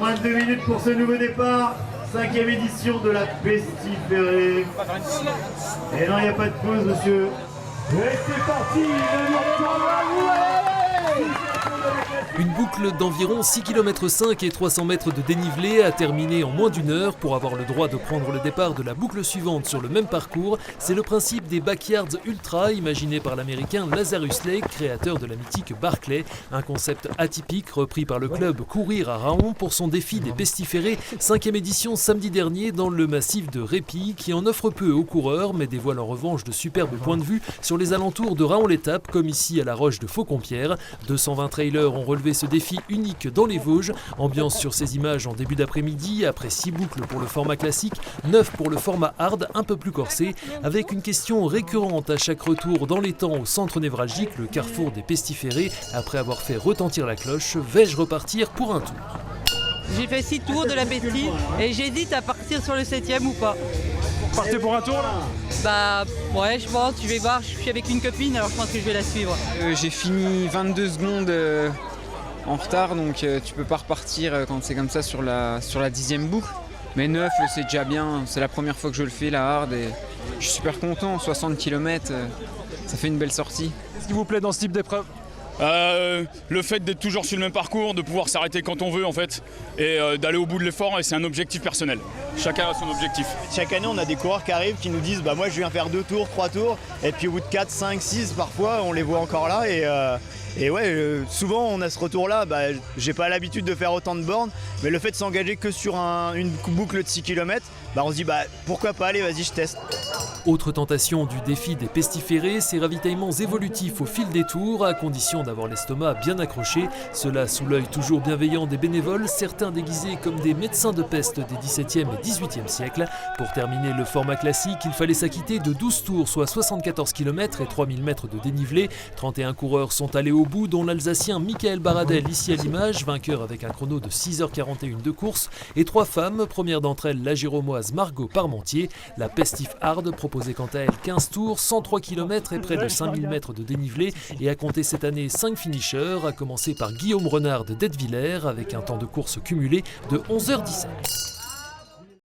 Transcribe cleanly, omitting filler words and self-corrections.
Moins de 2 minutes pour ce nouveau départ. 5e édition de la Pestiférée. Et non, il n'y a pas de pause, monsieur. Et c'est parti, Une boucle d'environ 6 km 5 et 300 mètres de dénivelé a terminé en moins d'une heure pour avoir le droit de prendre le départ de la boucle suivante sur le même parcours. C'est le principe des Backyards Ultra imaginé par l'américain Lazarus Lake, créateur de la mythique Barclay. Un concept atypique repris par le club Courir à Raon pour son défi des pestiférés, 5e édition samedi dernier dans le massif de Répy qui en offre peu aux coureurs mais dévoile en revanche de superbes points de vue sur les alentours de Raon-l'Étape comme ici à la Roche de Faucompière. 220 trailers ont relevé ce défi unique dans les Vosges. Ambiance sur ces images en début d'après-midi, après 6 boucles pour le format classique, 9 pour le format hard, un peu plus corsé, avec une question récurrente à chaque retour dans les temps au centre névralgique, le carrefour des pestiférés. Après avoir fait retentir la cloche, vais-je repartir pour un tour? J'ai fait 6 tours de la Pestif et j'hésite à partir sur le 7e ou pas. Vous partez pour un tour là? Bah ouais, je pense, je vais voir, je suis avec une copine alors je pense que je vais la suivre. J'ai fini 22 secondes en retard, donc tu peux pas repartir quand c'est comme ça sur la 10e boucle. Mais 9 c'est déjà bien, c'est la première fois que je le fais la hard et je suis super content, 60 km, ça fait une belle sortie. Qu'est-ce qui vous plaît dans ce type d'épreuve? Le fait d'être toujours sur le même parcours, de pouvoir s'arrêter quand on veut en fait, et d'aller au bout de l'effort, et c'est un objectif personnel. Chacun a son objectif. Chaque année on a des coureurs qui arrivent qui nous disent bah moi je viens faire 2 tours, 3 tours, et puis au bout de 4, 5, 6 parfois on les voit encore là et ouais, souvent on a ce retour là, bah, j'ai pas l'habitude de faire autant de bornes, mais le fait de s'engager que sur une boucle de 6 km, bah, on se dit bah pourquoi pas, allez vas-y je teste. Autre tentation du défi des pestiférés, ces ravitaillements évolutifs au fil des tours, à condition d'avoir l'estomac bien accroché. Cela sous l'œil toujours bienveillant des bénévoles, certains déguisés comme des médecins de peste des 17e et 18e siècles. Pour terminer le format classique, il fallait s'acquitter de 12 tours, soit 74 km et 3000 mètres de dénivelé. 31 coureurs sont allés au bout, dont l'Alsacien Michael Baradel, ici à l'image, vainqueur avec un chrono de 6h41 de course, et 3 femmes, première d'entre elles la Giromoise Margot Parmentier. La Pestif Hard proposait quant à elle 15 tours, 103 km et près de 5000 mètres de dénivelé, et a compté cette année 5 finishers, à commencer par Guillaume Renard d'Ettevillers avec un temps de course cumulé de 11h17.